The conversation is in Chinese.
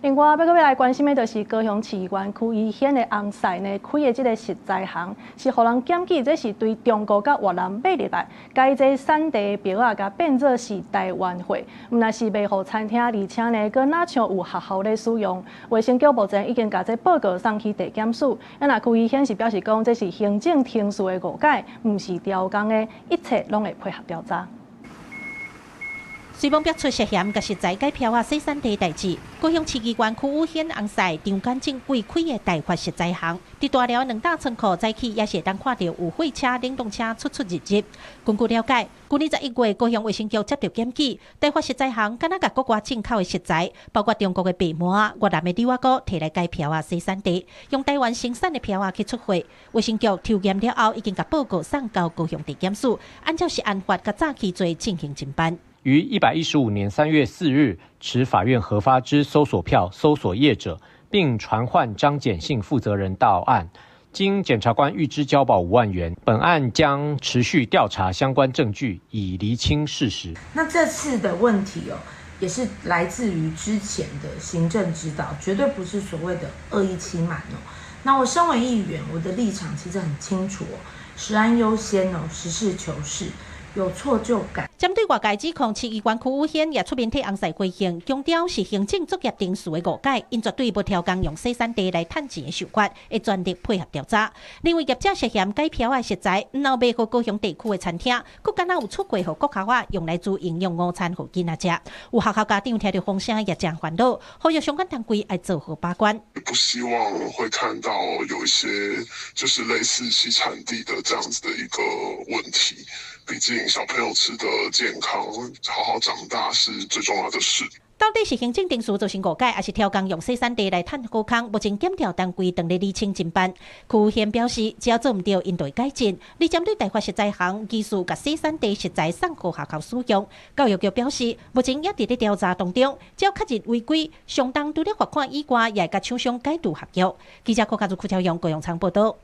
另外，要來關心的就是高雄市議員區醫院的紅賽呢，開的這個實在行，是互人檢舉，這是對中國甲越南買入來，該這產地標啊，甲變作是台灣貨，若是賣互餐廳，而且呢，閣哪像有學校咧使用。衛生局目前已經甲這報告送去地檢署，那區醫院是表示講，這是行政程序的誤解，毋是調工的，一切攏會配合調查。隨網標出涉嫌甲實在改票啊洗產地代誌，高雄市議員區務縣紅賽張干正規開的大發實在行，佇大寮2大倉庫早起也是會當看到有貨車、冷凍車出入。根據了解，去年11月高雄衛生局接到檢舉，大發實在行敢若甲國外進口的食材，包括中國的白鰻、越南的豬仔骨，摕來改票啊洗產地，用台灣生產的票啊去出貨。衛生局抽驗了後，已經甲報告送到高雄地檢署，按照食安法甲早期罪進行偵辦。於115年3月4日，持法院核發之搜索票搜索業者，並傳喚張簡信負責人到案。經檢察官預支交保5萬元，本案將持續調查相關證據，以釐清事實。那這次的問題也是來自於之前的行政指導，絕對不是所謂的惡意欺瞞。那我身為議員，我的立場其實很清楚，食安優先實事求是。有錯就改。針對外界指控，市議員區務縣也出面替紅賽回應，強調是行政作業定序的誤解，因絕對無調工用洗產地來趁錢的手法，會全力配合調查。另外，業者涉嫌改票的食材，唔有賣給高雄地區的餐廳，佫敢若有出櫃予國考仔用來做營養午餐給囡仔食。有學校家長聽到風聲也真煩惱，呼籲相關單位來做好把關。不希望會看到有一些就是類似洗產地的這樣子的一個問題。畢竟小朋友吃的健康，好好長大是最重要的事。到底是行政定序造成誤解，還是調工用洗產地來趁高空？目前檢調單位等咧釐清偵辦。區務縣表示，只要做唔到，因會改進。而針對大發實在行疑似甲洗產地食材送予學校使用，教育局表示，目前也佇咧調查當中，只要確認違規，相當除了罰款以外，也會甲廠商解除合約。記者柯嘉如、邱超陽、高雄場報道。